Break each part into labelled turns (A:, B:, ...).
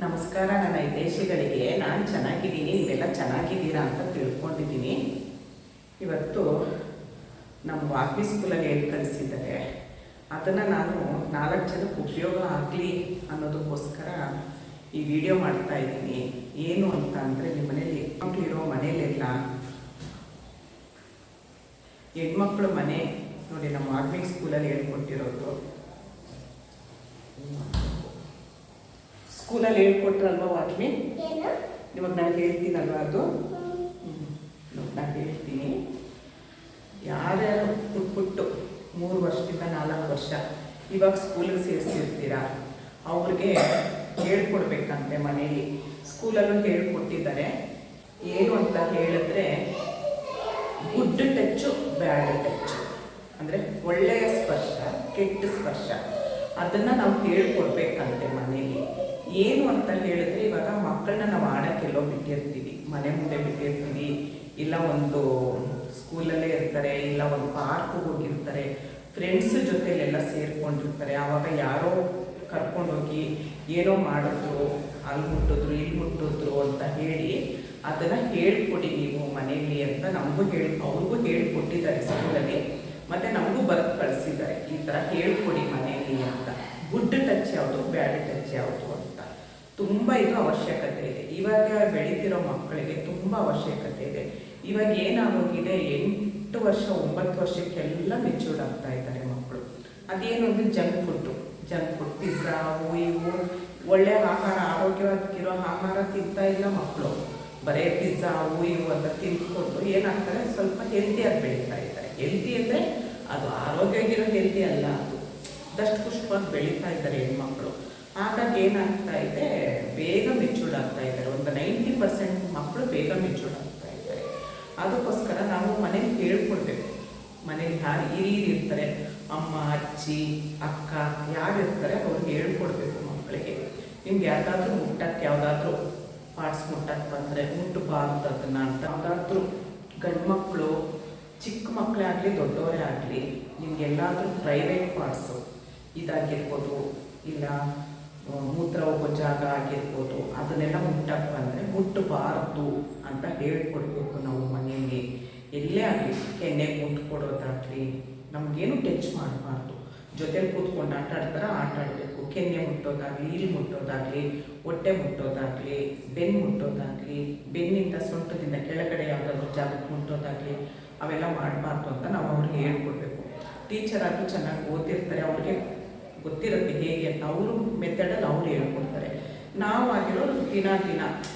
A: ನಮಸ್ಕಾರ ನನ್ನ ಹಿತೈಷಿಗಳಿಗೆ. ನಾನು ಚೆನ್ನಾಗಿದ್ದೀನಿ, ನೀವೆಲ್ಲ ಚೆನ್ನಾಗಿದ್ದೀರಾ ಅಂತ ತಿಳ್ಕೊಂಡಿದ್ದೀನಿ. ಇವತ್ತು ನಮ್ಮ ವಾಪಿ ಸ್ಕೂಲಲ್ಲಿ ಏನು ಕಳಿಸಿದ್ದಾರೆ ಅದನ್ನು ನಾನು 4 ಜನಕ್ಕೆ ಉಪಯೋಗ ಆಗಲಿ ಅನ್ನೋದಕ್ಕೋಸ್ಕರ ಈ ವಿಡಿಯೋ ಮಾಡ್ತಾ ಇದ್ದೀನಿ. ಏನು ಅಂತ ಅಂದರೆ, ನಿಮ್ಮ ಮನೇಲಿ ಹೆಣ್ಮಕ್ಳು ಇರೋ ಮನೇಲೆಲ್ಲ ಹೆಣ್ಮಕ್ಳು ಮನೆ ನೋಡಿ, ನಮ್ಮ ವಾಲ್ಮೀಕಿ ಸ್ಕೂಲಲ್ಲಿ ಹೇಳ್ಕೊಟ್ಟಿರೋದು. ಸ್ಕೂಲಲ್ಲಿ ಹೇಳ್ಕೊಟ್ರಲ್ವ ವಾಲ್ಮಿ, ಇವಾಗ ನಾನು ಹೇಳ್ತೀನಲ್ವ ಅದು. ನಾನು ಹೇಳ್ತೀನಿ, ಯಾರ್ಯಾರು ಪುಟ್ಟು 3 ವರ್ಷದಿಂದ 4 ವರ್ಷ ಇವಾಗ ಸ್ಕೂಲಿಗೆ ಸೇರಿಸಿರ್ತೀರಾ ಅವ್ರಿಗೆ ಹೇಳ್ಕೊಡ್ಬೇಕಂತೆ. ಮನೇಲಿ ಸ್ಕೂಲಲ್ಲೂ ಹೇಳ್ಕೊಟ್ಟಿದ್ದಾರೆ. ಏನು ಅಂತ ಹೇಳಿದ್ರೆ, ಗುಡ್ ಟಚ್ಚು ಬ್ಯಾಡ್ ಟಚ್ಚು ಅಂದರೆ ಒಳ್ಳೆಯ ಸ್ಪರ್ಶ ಕೆಟ್ಟ ಸ್ಪರ್ಶ, ಅದನ್ನು ನಾವು ಹೇಳ್ಕೊಡ್ಬೇಕಂತೆ ಮನೇಲಿ. ಏನು ಅಂತ ಹೇಳಿದ್ರೆ, ಇವಾಗ ಮಕ್ಕಳನ್ನ ನಾವು ಆಡೋಕ್ಕೆಲ್ಲೋ ಬಿಟ್ಟಿರ್ತೀವಿ, ಮನೆ ಮುಂದೆ ಬಿಟ್ಟಿರ್ತೀವಿ, ಇಲ್ಲ ಒಂದು ಸ್ಕೂಲಲ್ಲೇ ಇರ್ತಾರೆ, ಇಲ್ಲ ಒಂದು ಪಾರ್ಕ್ಗೆ ಹೋಗಿರ್ತಾರೆ, ಫ್ರೆಂಡ್ಸ್ ಜೊತೆಲೆಲ್ಲ ಸೇರ್ಕೊಂಡಿರ್ತಾರೆ. ಆವಾಗ ಯಾರೋ ಕರ್ಕೊಂಡೋಗಿ ಏನೋ ಮಾಡಿದ್ರು, ಅಲ್ಲಿ ಮುಟ್ಟಿದ್ರು ಇಲ್ಲಿ ಮುಟ್ಟಿದ್ರು ಅಂತ ಹೇಳಿ ಅದನ್ನು ಹೇಳ್ಕೊಡಿ ನೀವು ಮನೆಯಲ್ಲಿ ಅಂತ ನಮಗೂ ಅವ್ರಿಗೂ ಹೇಳ್ಕೊಟ್ಟಿದ್ದಾರೆ ಸ್ಕೂಲಲ್ಲಿ. ಮತ್ತು ನಮಗೂ ಬರೆದು ಕಳಿಸಿದ್ದಾರೆ, ಈ ಥರ ಹೇಳ್ಕೊಡಿ ಮನೆಯಲ್ಲಿ ಅಂತ. ಗುಡ್ ಟಚ್ ಯಾವುದು, ಬ್ಯಾಡ್ ಟಚ್ ಯಾವುದು ಅಂತ ತುಂಬ ಇದು ಅವಶ್ಯಕತೆ ಇದೆ. ಇವಾಗ ಬೆಳೀತಿರೋ ಮಕ್ಕಳಿಗೆ ತುಂಬ ಅವಶ್ಯಕತೆ ಇದೆ. ಇವಾಗ ಏನಾಗೋಗಿದೆ, 8 ವರ್ಷ 9 ವರ್ಷಕ್ಕೆಲ್ಲ ಮೆಚೂರ್ಡ್ ಆಗ್ತಾ ಇದ್ದಾರೆ ಮಕ್ಕಳು. ಅದೇನು ಅಂದರೆ ಜಂಕ್ ಫುಡ್, ಪಿಜ್ಜಾ, ಅವು ಇವು ಒಳ್ಳೆಯ ಆಹಾರ, ಆರೋಗ್ಯವಾಗಿರೋ ಆಹಾರ ತಿಂತಾ ಇಲ್ಲ ಮಕ್ಕಳು. ಬರೀ ಪಿಜ್ಜಾ ಅವು ಇವು ಅಂತ ತಿಂದ್ಕೊಂಡು ಏನಾಗ್ತಾರೆ, ಸ್ವಲ್ಪ ಹೆಲ್ತಿಯಾಗಿ ಬೆಳೀತಾ ಇದ್ದಾರೆ. ಹೆಲ್ತಿ ಅಂದರೆ ಅದು ಆರೋಗ್ಯವಾಗಿರೋ ಹೆಲ್ತಿ ಅಲ್ಲ, ಅದು ದಷ್ಟಪುಷ್ಟವಾಗಿ ಬೆಳೀತಾ ಇದ್ದಾರೆ ಹೆಣ್ಮಕ್ಳು. ಹಾಗಾಗಿ ಏನಾಗ್ತಾ ಇದೆ, ಬೇಗ ಮೆಚೂರ್ಡ್ ಆಗ್ತಾ ಇದ್ದಾರೆ. ಒಂದು 90% ಮಕ್ಕಳು ಬೇಗ ಮೆಚೂರ್ಡ್ ಆಗ್ತಾ ಇದ್ದಾರೆ. ಅದಕ್ಕೋಸ್ಕರ ನಾವು ಮನೇಲಿ ಹೇಳ್ಕೊಡ್ಬೇಕು. ಮನೇಲಿ ಯಾರು ಹಿರಿಯರು ಇರ್ತಾರೆ, ಅಮ್ಮ, ಅಜ್ಜಿ, ಅಕ್ಕ ಯಾರು ಇರ್ತಾರೆ ಅವ್ರಿಗೆ ಹೇಳ್ಕೊಡ್ಬೇಕು ಮಕ್ಕಳಿಗೆ. ನಿಮ್ಗೆ ಯಾವ್ದಾದ್ರೂ ಮುಟ್ಟಕ್ಕೆ, ಯಾವುದಾದ್ರೂ ಪಾರ್ಟ್ಸ್ ಮುಟ್ಟಕ್ಕೆ ಬಂದರೆ ಮುಟ್ಟಬಾರ್ದು ಅದನ್ನ ಅಂತ. ಯಾವುದಾದ್ರೂ ಗಂಡು ಮಕ್ಕಳು, ಚಿಕ್ಕ ಮಕ್ಕಳೇ ಆಗಲಿ ದೊಡ್ಡವರೇ ಆಗಲಿ, ನಿಮ್ಗೆಲ್ಲಾದ್ರೂ ಪ್ರೈವೇಟ್ ಪಾರ್ಟ್ಸು ಇದಾಗಿರ್ಬೋದು, ಇಲ್ಲ ಮೂತ್ರ ಹೋಗೋ ಜಾಗ ಆಗಿರ್ಬೋದು, ಅದನ್ನೆಲ್ಲ ಮುಟ್ಟಕ್ಕೆ ಬಂದರೆ ಮುಟ್ಟಬಾರ್ದು ಅಂತ ಹೇಳ್ಕೊಡ್ಬೇಕು ನಾವು ಮನೆಯಲ್ಲಿ. ಎಲ್ಲೇ ಆಗಲಿ ಕೆನ್ನೆಗೆ ಮುಟ್ಕೊಡೋದಾಗಲಿ, ನಮಗೇನು ಟಚ್ ಮಾಡಬಾರ್ದು. ಜೊತೆಲಿ ಕೂತ್ಕೊಂಡು ಆಟ ಆಡಬೇಕು. ಕೆನ್ನೆ ಮುಟ್ಟೋದಾಗಲಿ, ಇಲ್ಲಿ ಮುಟ್ಟೋದಾಗಲಿ, ಹೊಟ್ಟೆ ಮುಟ್ಟೋದಾಗಲಿ, ಬೆನ್ನು ಮುಟ್ಟೋದಾಗಲಿ, ಬೆನ್ನಿಂದ ಸೊಂಟದಿಂದ ಕೆಳಗಡೆ ಯಾವುದಾದ್ರೂ ಜಾಗಕ್ಕೆ ಮುಟ್ಟೋದಾಗಲಿ ಅವೆಲ್ಲ ಮಾಡಬಾರ್ದು ಅಂತ ನಾವು ಅವ್ರಿಗೆ ಹೇಳ್ಕೊಡ್ಬೇಕು. ಟೀಚರ್ ಆಗಿ ಚೆನ್ನಾಗಿ ಓದಿರ್ತಾರೆ, ಅವ್ರಿಗೆ ಗೊತ್ತಿರುತ್ತೆ ಹೇಗೆ ಅಂತ. ಅವರು ಮೆಥಡಲ್ಲಿ ಅವ್ರು ಹೇಳ್ಕೊಡ್ತಾರೆ. ನಾವಾಗಿರೋರು ದಿನ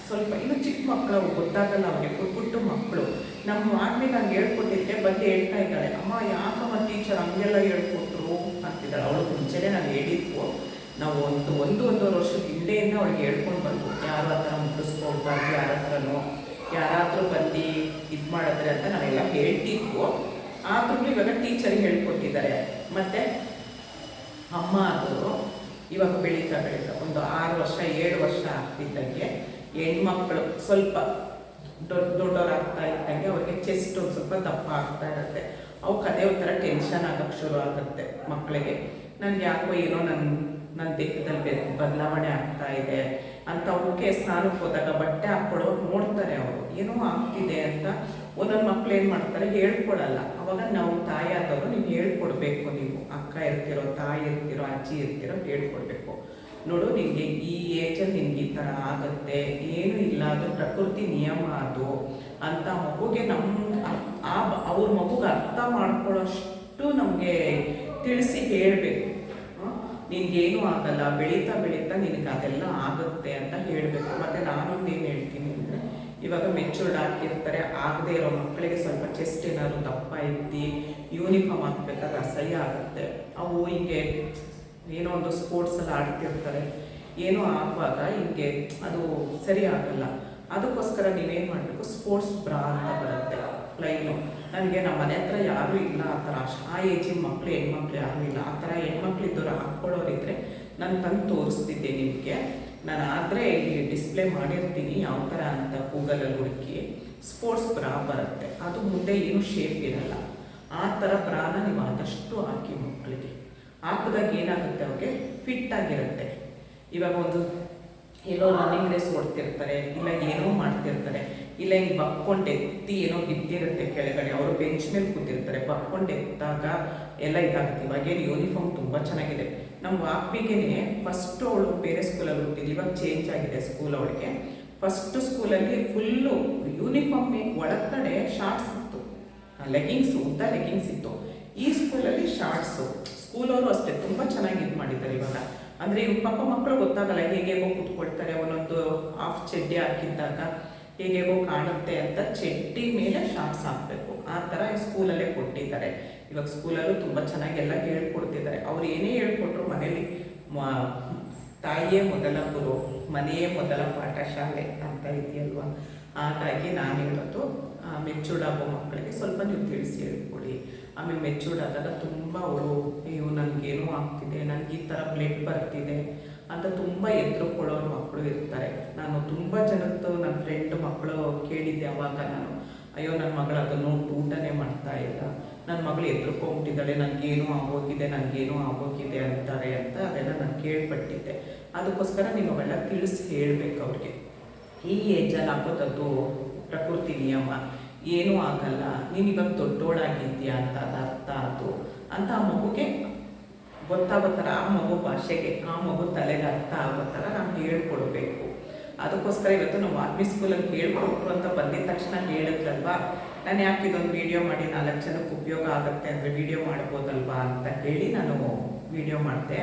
A: ಸ್ವಲ್ಪ ಇನ್ನು ಚಿಕ್ಕ ಮಕ್ಕಳು ಗೊತ್ತಾಗಲ್ಲ ಅವ್ರಿಗೆ, ಪುಟ್ಟು ಮಕ್ಕಳು. ನಮ್ಮ ಆದ್ಮೇಲೆ ನಾನು ಹೇಳ್ಕೊಟ್ಟಿದ್ದೆ ಬಂದು ಹೇಳ್ತಾ ಇದ್ದಾಳೆ, ಅಮ್ಮ ಯಾಕಮ್ಮ ಟೀಚರ್ ಹಂಗೆಲ್ಲ ಹೇಳ್ಕೊಟ್ರು ಅಂತಿದ್ದಾಳೆ. ಅವಳು ಮುಂಚೆನೇ ನಾನು ಹೇಳಿದ್ವು, ನಾವು ಒಂದೂವರೆ ವರ್ಷದ ಹಿಂದೆಯಿಂದ ಅವ್ಳಿಗೆ ಹೇಳ್ಕೊಂಡು ಬಂದು, ಯಾರು ಆ ಥರ ಮುಟ್ಟಿಸ್ಕೊಳ್ಬಾರ್ದು, ಯಾರಾದರೂ ಬಂದು ಇದು ಮಾಡಿದ್ರೆ ಅಂತ ನಾವೆಲ್ಲ ಹೇಳ್ತಿದ್ವು. ಆದ್ರೂ ಇವಾಗ ಟೀಚರ್ಗೆ ಹೇಳ್ಕೊಟ್ಟಿದ್ದಾರೆ. ಮತ್ತು ಅಮ್ಮ ಅದು ಇವಾಗ ಬೆಳೀತಾ ಒಂದು 6 ವರ್ಷ 7 ವರ್ಷ ಆಗ್ತಿದ್ದಂಗೆ ಹೆಣ್ಮಕ್ಳು ಸ್ವಲ್ಪ ದೊಡ್ಡವರಾಗ್ತಾ ಇದ್ದಂಗೆ ಅವ್ರಿಗೆ ಚೆಸ್ಟ್ ಒಂದು ಸ್ವಲ್ಪ ದಪ್ಪ ಆಗ್ತಾ ಇರುತ್ತೆ. ಅವಕ್ಕೆ ಅದೇ ಒಂಥರ ಟೆನ್ಷನ್ ಆಗೋಕ್ಕೆ ಶುರು ಆಗುತ್ತೆ ಮಕ್ಕಳಿಗೆ. ನನಗೆ ಯಾಕೋ ಏನೋ ನನ್ನ ದೇಹದಲ್ಲಿ ಬದಲಾವಣೆ ಆಗ್ತಾ ಇದೆ ಅಂತ. ಅವಕ್ಕೆ ಸ್ನಾನಕ್ಕೆ ಹೋದಾಗ ಬಟ್ಟೆ ಹಾಕ್ಕೊಳ್ಳೋರು ನೋಡ್ತಾರೆ, ಅವರು ಏನೋ ಆಗ್ತಿದೆ ಅಂತ. ಒಂದೊಂದು ಮಕ್ಳು ಏನು ಮಾಡ್ತಾರೆ, ಹೇಳ್ಕೊಡಲ್ಲ. ಅವಾಗ ನಾವು ತಾಯಿ ಆದವರು ನೀವು ಹೇಳ್ಕೊಡ್ಬೇಕು. ನೀವು ಅಕ್ಕ ಇರ್ತಿರೋ, ತಾಯಿ ಇರ್ತಿರೋ, ಅಜ್ಜಿ ಇರ್ತಿರೋ ಹೇಳ್ಕೊಡ್ಬೇಕು. ನೋಡು, ನಿನಗೆ ಈ ಏಜಲ್ಲಿ ನಿನ್ಗೆ ಈ ಥರ ಆಗುತ್ತೆ, ಏನೂ ಇಲ್ಲ, ಅದು ಪ್ರಕೃತಿ ನಿಯಮ ಅದು ಅಂತ ಮಗುಗೆ ಅವ್ರ ಮಗುಗೆ ಅರ್ಥ ಮಾಡ್ಕೊಳ್ಳೋಷ್ಟು ನಮಗೆ ತಿಳಿಸಿ ಹೇಳಬೇಕು. ನಿನಗೇನು ಆಗಲ್ಲ, ಬೆಳೀತಾ ನಿನಗೆ ಅದೆಲ್ಲ ಆಗುತ್ತೆ ಅಂತ ಹೇಳಬೇಕು. ಮತ್ತು ನಾನೊಂದು ಏನು ಹೇಳ್ತೀನಿ ಅಂದರೆ, ಇವಾಗ ಮೆಚೂರ್ಡ್ ಆಗಿರ್ತಾರೆ, ಆಗದೆ ಇರೋ ಮಕ್ಕಳಿಗೆ ಸ್ವಲ್ಪ ಚೆಸ್ಟ್ ಏನಾದ್ರು ದಪ್ಪ ಇದ್ದು ಯೂನಿಫಾರ್ಮ್ ಹಾಕ್ಬೇಕಾದ್ರೆ ಅಸಹ್ಯ ಆಗುತ್ತೆ. ಅವು ಹಿಂಗೆ ಏನೋ ಒಂದು ಸ್ಪೋರ್ಟ್ಸಲ್ಲಿ ಆಡ್ತಿರ್ತಾರೆ, ಏನೋ ಆಗುವಾಗ ಹಿಂಗೆ ಅದು ಸರಿ ಆಗಲ್ಲ. ಅದಕ್ಕೋಸ್ಕರ ನೀವೇನು ಮಾಡಬೇಕು, ಸ್ಪೋರ್ಟ್ಸ್ ಬ್ರಾ ಅಂತ ಬರುತ್ತೆ ಪ್ಲೈನು. ನನಗೆ ನಮ್ಮ ಮನೆ ಹತ್ರ ಯಾರೂ ಇಲ್ಲ ಆ ಥರ, ಆ ಏಜಿನ ಮಕ್ಕಳು ಹೆಣ್ಮಕ್ಳು ಯಾರೂ ಇಲ್ಲ. ಆ ಥರ ಹೆಣ್ಮಕ್ಳು ಇದ್ದವ್ರು ಹಾಕ್ಕೊಳ್ಳೋರಿದ್ರೆ ನಾನು ತಂದು ತೋರಿಸ್ತಿದ್ದೆ ನಿಮಗೆ. ನಾನು ಆದರೆ ಇಲ್ಲಿ ಡಿಸ್ಪ್ಲೇ ಮಾಡಿರ್ತೀನಿ ಯಾವ ಥರ ಅಂತ, ಗೂಗಲಲ್ಲಿ ಹುಡುಕಿ. ಸ್ಪೋರ್ಟ್ಸ್ ಬ್ರಾ ಬರುತ್ತೆ, ಅದು ಮುಂದೆ ಏನು ಶೇಪ್ ಇರಲ್ಲ. ಆ ಥರ ಬ್ರಾನ ನೀವು ಆದಷ್ಟು ಹಾಕಿ ಮಕ್ಕಳಿಗೆ. ಹಾಕಿದಾಗ ಏನಾಗುತ್ತೆ, ಅವ್ರಿಗೆ ಫಿಟ್ ಆಗಿರುತ್ತೆ. ಇವಾಗ ಒಂದು ಎಲ್ಲೋ ರನ್ನಿಂಗ್ ರೇಸ್ ಓಡ್ತಿರ್ತಾರೆ, ಇಲ್ಲ ಏನೋ ಮಾಡ್ತಿರ್ತಾರೆ, ಇಲ್ಲ ಹಿಂಗೆ ಬಕ್ಕೊಂಡು ಎತ್ತಿ ಏನೋ ಬಿದ್ದಿರುತ್ತೆ ಕೆಳಗಡೆ, ಅವರು ಬೆಂಚ್ ಮೇಲೆ ಕೂತಿರ್ತಾರೆ, ಬಕ್ಕೊಂಡು ಎತ್ತಾಗ ಎಲ್ಲ ಇದಾಗುತ್ತೆ. ಇವಾಗೇನು ಯೂನಿಫಾರ್ಮ್ ತುಂಬ ಚೆನ್ನಾಗಿದೆ. ನಮ್ಮ ವಾಕ್ಬಿಗೆನೇ ಫಸ್ಟು ಅವಳು ಬೇರೆ ಸ್ಕೂಲಲ್ಲಿ ಹೋಗ್ತಿದ್ವಿ, ಇವಾಗ ಚೇಂಜ್ ಆಗಿದೆ ಸ್ಕೂಲ್ ಅವಳಿಗೆ. ಫಸ್ಟ್ ಸ್ಕೂಲಲ್ಲಿ ಫುಲ್ಲು ಯೂನಿಫಾರ್ಮೇ, ಒಳಗಡೆ ಶಾರ್ಟ್ಸ್ ಇತ್ತು, ಲೆಗಿಂಗ್ಸು, ಉದ್ದ ಲೆಗಿಂಗ್ಸ್ ಇತ್ತು. ಈ ಸ್ಕೂಲಲ್ಲಿ ಶಾರ್ಟ್ಸು. ಸ್ಕೂಲವರು ಅಷ್ಟೇ ತುಂಬ ಚೆನ್ನಾಗಿ ಇದು ಮಾಡಿದ್ದಾರೆ ಇವಾಗ. ಅಂದರೆ ಇವ್ರ ಪಾಪ ಮಕ್ಕಳು ಗೊತ್ತಾಗಲ್ಲ, ಹೇಗೇಗೋ ಕೂತ್ಕೊಳ್ತಾರೆ, ಒಂದೊಂದು ಹಾಫ್ ಚಡ್ಡಿ ಹಾಕಿದ್ದಾಗ ಹೇಗೇಗೋ ಕಾಣುತ್ತೆ ಅಂತ ಚಡ್ಡಿ ಮೇಲೆ ಶಾರ್ಟ್ಸ್ ಹಾಕಬೇಕು, ಆ ಥರ ಸ್ಕೂಲಲ್ಲೇ ಕೊಟ್ಟಿದ್ದಾರೆ. ಇವಾಗ ಸ್ಕೂಲಲ್ಲೂ ತುಂಬ ಚೆನ್ನಾಗೆಲ್ಲ ಹೇಳ್ಕೊಡ್ತಿದ್ದಾರೆ. ಅವ್ರು ಏನೇ ಹೇಳ್ಕೊಟ್ರು ಮನೇಲಿ ತಾಯಿಯೇ ಮೊದಲ ಗುರು, ಮನೆಯೇ ಮೊದಲ ಪಾಠಶಾಲೆ ಅಂತ ಇದೆಯಲ್ವ. ಹಾಗಾಗಿ ನಾನು ಹೇಳೋದು, ಮೆಚೂರ್ಡ್ ಆಗೋ ಮಕ್ಕಳಿಗೆ ಸ್ವಲ್ಪ ನೀವು ತಿಳಿಸಿ ಹೇಳ್ಕೊಡಿ. ಆಮೇಲೆ ಮೆಚೂರ್ಡ್ ಆದಾಗ ತುಂಬ ಅವಳು ಅಯ್ಯೋ ನನಗೇನೋ ಆಗ್ತಿದೆ, ನನಗೆ ಈ ಥರ ಬ್ಲಡ್ ಬರ್ತಿದೆ ಅಂತ ತುಂಬ ಎದುರುಕೊಳ್ಳೋರು ಮಕ್ಕಳು ಇರ್ತಾರೆ. ನಾನು ತುಂಬ ಜನದ್ದು ನನ್ನ ಫ್ರೆಂಡ್ ಮಕ್ಕಳು ಕೇಳಿದ್ದೆ ಅವಾಗ ನಾನು, ಅಯ್ಯೋ ನನ್ನ ಮಗಳು ಅದನ್ನು ಊಟನೇ ಮಾಡ್ತಾ ಇಲ್ಲ, ನನ್ನ ಮಗಳು ಎದುರುಕೊಂಬಿಟ್ಟಿದ್ದಾಳೆ, ನನಗೇನೋ ಆಗೋಗಿದೆ ಅಂತಾರೆ ಅಂತ ಅದೆಲ್ಲ ನಾನು ಕೇಳ್ಪಟ್ಟಿದ್ದೆ. ಅದಕ್ಕೋಸ್ಕರ ನೀವು ಅವೆಲ್ಲ ತಿಳಿಸಿ ಹೇಳ್ಬೇಕು ಅವ್ರಿಗೆ. ಈ ಏಜಲ್ಲಿ ಹಾಕೋದದ್ದು ಪ್ರಕೃತಿ ನಿಯಮ, ಏನೂ ಆಗಲ್ಲ, ನೀನು ಇವಾಗ ದೊಡ್ಡೋಳಾಗಿದ್ದೀಯಾ ಅಂತ ಅದು ಅರ್ಥ ಆಯ್ತು ಅಂತ ಆ ಮಗುಗೆ ಗೊತ್ತಾಗೋ ಥರ, ಆ ಮಗು ಭಾಷೆಗೆ, ಆ ಮಗು ತಲೆಗೆ ಅರ್ಥ ಆಗೋ ಥರ ನಾವು ಹೇಳ್ಕೊಡ್ಬೇಕು. ಅದಕ್ಕೋಸ್ಕರ ಇವತ್ತು ನಾವು ಆರ್ಮಿ ಸ್ಕೂಲಲ್ಲಿ ಹೇಳ್ಕೊಟ್ರು ಅಂತ ಬಂದಿದ ತಕ್ಷಣ ಹೇಳಿದ್ರಲ್ವಾ, ನಾನು ಯಾಕೆ ಇದೊಂದು ವೀಡಿಯೋ ಮಾಡಿ 4 ಜನಕ್ಕೆ ಉಪಯೋಗ ಆಗುತ್ತೆ ಅಂದರೆ ವೀಡಿಯೋ ಮಾಡ್ಬೋದಲ್ವಾ ಅಂತ ಹೇಳಿ ನಾನು ವೀಡಿಯೋ ಮಾಡಿದೆ.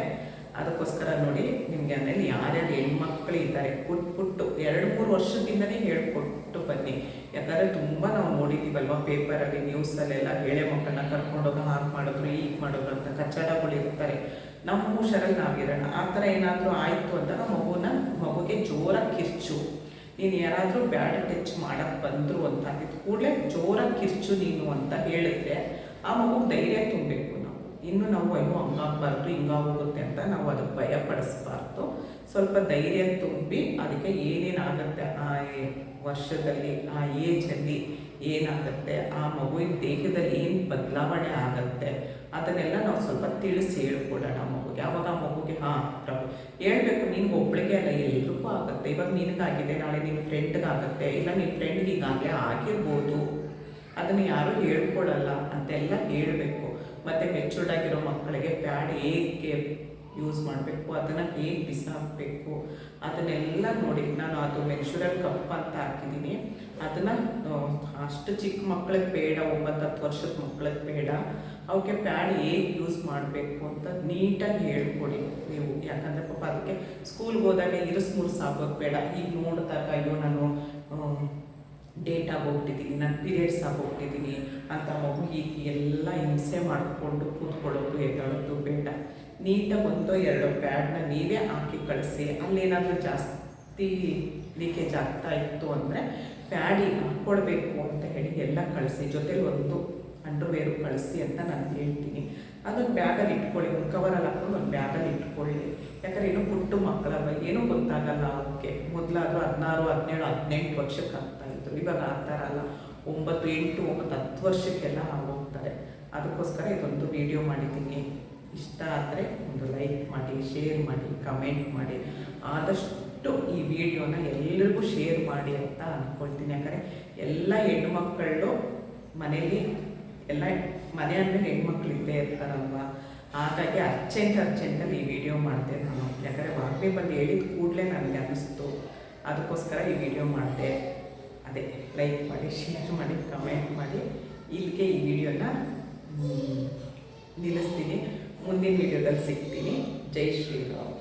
A: ಅದಕ್ಕೋಸ್ಕರ ನೋಡಿ, ನಿಮಗೆ ಮನೇಲಿ ಯಾರ್ಯಾರು ಹೆಣ್ಮಕ್ಳು ಇದ್ದಾರೆ ಪುಟ್ಟು 2-3 ವರ್ಷದಿಂದನೇ ಹೇಳ್ಕೊಟ್ಟು ಬನ್ನಿ. ಯಾಕಂದರೆ ತುಂಬ ನಾವು ನೋಡಿದ್ದೀವಲ್ವ ಪೇಪರಲ್ಲಿ, ನ್ಯೂಸಲ್ಲೆಲ್ಲ ಎಳೆ ಮಕ್ಕಳನ್ನ ಕರ್ಕೊಂಡೋಗಿ ಹಾಗೆ ಮಾಡಿದ್ರು, ಈಗ ಮಾಡಿದ್ರು ಅಂತ ಕಚ್ಚಡಗಳು ಇರ್ತಾರೆ. ನಮ್ಮ ಹುಷಾರಲ್ಲಿ ನಾವಿರೋಣ. ಆ ಥರ ಏನಾದರೂ ಆಯಿತು ಅಂತ ಮಗುಗೆ ಜೋರಾಗಿ ಕಿರ್ಚು. ನೀನು ಯಾರಾದರೂ ಬ್ಯಾಡ್ ಟಚ್ ಮಾಡೋಕ್ಕೆ ಬಂದರು ಅಂತ ಅಂದಿದ್ದು ಕೂಡಲೇ ಜೋರಾಗಿ ಕಿರ್ಚು ನೀನು ಅಂತ ಹೇಳಿದ್ರೆ ಆ ಮಗುಗೆ ಧೈರ್ಯ ತುಂಬಬೇಕು. ಇನ್ನು ನಾವು ಅಯ್ಯೋ ಹಂಗಾಗಬಾರ್ದು, ಹಿಂಗಾಗೋಗುತ್ತೆ ಅಂತ ನಾವು ಅದಕ್ಕೆ ಭಯ ಪಡಿಸ್ಬಾರ್ದು. ಸ್ವಲ್ಪ ಧೈರ್ಯ ತುಂಬಿ ಅದಕ್ಕೆ ಏನೇನಾಗುತ್ತೆ ಆ ವರ್ಷದಲ್ಲಿ, ಆ ಏಜಲ್ಲಿ ಏನಾಗುತ್ತೆ, ಆ ಮಗುವಿನ ದೇಹದಲ್ಲಿ ಏನು ಬದಲಾವಣೆ ಆಗುತ್ತೆ ಅದನ್ನೆಲ್ಲ ನಾವು ಸ್ವಲ್ಪ ತಿಳಿಸಿ ಹೇಳ್ಕೊಡೋಣ ಮಗುಗೆ. ಆವಾಗ ಆ ಮಗುಗೆ ಹೇಳ್ಬೇಕು, ನಿನ್ಗೆ ಒಬ್ಬಳಿಗೆ ಅಲ್ಲ, ಎಲ್ರಿಗೂ ಆಗುತ್ತೆ. ಇವಾಗ ನಿನಗಾಗಿದೆ, ನಾಳೆ ನಿನ್ನ ಫ್ರೆಂಡ್ಗಾಗುತ್ತೆ, ಇಲ್ಲ ನಿನ್ನ ಫ್ರೆಂಡ್ಗೆ ಈಗಾಗಲೇ ಆಗಿರ್ಬೋದು, ಅದನ್ನು ಯಾರೂ ಹೇಳ್ಕೊಡಲ್ಲ ಅಂತೆಲ್ಲ ಹೇಳಬೇಕು. ಮತ್ತು ಮೆಚೂರ್ಡ್ ಆಗಿರೋ ಮಕ್ಕಳಿಗೆ ಪ್ಯಾಡ್ ಹೇಗೆ ಯೂಸ್ ಮಾಡಬೇಕು, ಅದನ್ನು ಹೇಗೆ ಬಿಸಾಕಬೇಕು ಅದನ್ನೆಲ್ಲ ನೋಡಿ. ನಾನು ಅದು ಮೆಚೂರಲ್ ಕಪ್ ಅಂತ ಹಾಕಿದ್ದೀನಿ. ಅದನ್ನು ಅಷ್ಟು ಚಿಕ್ಕ ಮಕ್ಕಳಿಗೆ ಬೇಡ, 9-10 ವರ್ಷದ ಮಕ್ಕಳಿಗೆ ಬೇಡ, ಅವಕ್ಕೆ ಪ್ಯಾಡ್ ಹೇಗೆ ಯೂಸ್ ಮಾಡಬೇಕು ಅಂತ ನೀಟಾಗಿ ಹೇಳ್ಕೊಡಿ ನೀವು. ಯಾಕಂದರೆ ಪಾಪ ಅದಕ್ಕೆ ಸ್ಕೂಲ್ಗೆ ಹೋದಾಗ ಇರಿಸ್ ಆಗೋದು ಬೇಡ. ಈಗ ನೋಡಿದಾಗ ಅಯ್ಯೋ ನಾನು ಡೇಟ್ ಆಗೋಗ್ಬಿಟ್ಟಿದ್ದೀನಿ, ನಾನು ಪೀರಿಯಡ್ಸ್ ಆಗೋಗ್ಬಿಟ್ಟಿದ್ದೀನಿ ಅಂತ ಮಗು ಈಗ ಎಲ್ಲ ಹಿಂಸೆ ಮಾಡಿಕೊಂಡು ಕೂತ್ಕೊಳ್ಳೋದು ಎದ್ದೇಳೋದು ಬೇಡ. ನೀಟಾಗಿ 1-2 ಪ್ಯಾಡ್ನ ನೀವೇ ಹಾಕಿ ಕಳಿಸಿ. ಅಲ್ಲೇನಾದರೂ ಜಾಸ್ತಿ ಲೀಕೇಜ್ ಆಗ್ತಾ ಇತ್ತು ಅಂದರೆ ಪ್ಯಾಡಿಗೆ ಹಾಕ್ಕೊಡ್ಬೇಕು ಅಂತ ಹೇಳಿ ಎಲ್ಲ ಕಳಿಸಿ. ಜೊತೆಲಿ ಒಂದು ಅಂಡರ್ವೇರು ಕಳಿಸಿ ಅಂತ ನಾನು ಹೇಳ್ತೀನಿ. ಅದೊಂದು ಬ್ಯಾಗಲ್ಲಿ ಇಟ್ಕೊಳ್ಳಿ, ಒಂದು ಕವರಲ್ಲಿ ಹಾಕ್ಕೊಂಡು ಒಂದು ಬ್ಯಾಗಲ್ಲಿ ಇಟ್ಕೊಳ್ಳಿ. ಯಾಕಂದರೆ ಇನ್ನೂ ಪುಟ್ಟು ಮಕ್ಕಳಲ್ಲ, ಏನೂ ಗೊತ್ತಾಗಲ್ಲ ಅವಕ್ಕೆ. ಮೊದಲಾದರೂ 16, 17, 18 ವರ್ಷಕ್ಕೆ ಆಗ್ತಾಯಿದ್ರು. ಇವಾಗ ಆ ಥರ ಅಲ್ಲ, 9, 8, 9, 10 ವರ್ಷಕ್ಕೆಲ್ಲ ಹೋಗ್ತಾರೆ. ಅದಕ್ಕೋಸ್ಕರ ಇದೊಂದು ವಿಡಿಯೋ ಮಾಡಿದ್ದೀನಿ. ಇಷ್ಟ ಆದರೆ ಒಂದು ಲೈಕ್ ಮಾಡಿ, ಶೇರ್ ಮಾಡಿ, ಕಮೆಂಟ್ ಮಾಡಿ. ಆದಷ್ಟು ಈ ವಿಡಿಯೋನ ಎಲ್ಲರಿಗೂ ಶೇರ್ ಮಾಡಿ ಅಂತ ಅಂದ್ಕೊಳ್ತೀನಿ. ಯಾಕಂದರೆ ಎಲ್ಲ ಹೆಣ್ಮಕ್ಕಳು ಮನೇಲಿ, ಎಲ್ಲ ಮನೆ ಅಂದಮೇಲೆ ಹೆಣ್ಮಕ್ಳು ಇದ್ದೇ ಇರ್ತಾರಲ್ವ. ಹಾಗಾಗಿ ಅರ್ಜೆಂಟಲ್ಲಿ ಈ ವಿಡಿಯೋ ಮಾಡಿದೆ ನಾನು. ಯಾಕಂದರೆ ವಾಗ್ಮಿ ಬಂದು ಹೇಳಿದ ಕೂಡಲೇ ನನಗೆ ಅನ್ನಿಸ್ತು, ಅದಕ್ಕೋಸ್ಕರ ಈ ವಿಡಿಯೋ ಮಾಡಿದೆ. ಅದೇ ಲೈಕ್ ಮಾಡಿ, ಶೇರ್ ಮಾಡಿ, ಕಮೆಂಟ್ ಮಾಡಿ. ಇಲ್ಲಿಗೆ ಈ ವಿಡಿಯೋನ ನಿಲ್ಲಿಸ್ತೀನಿ. ಮುಂದಿನ ವಿಡಿಯೋದಲ್ಲಿ ಸಿಗ್ತೀನಿ. ಜೈ ಶ್ರೀರಾಮ್.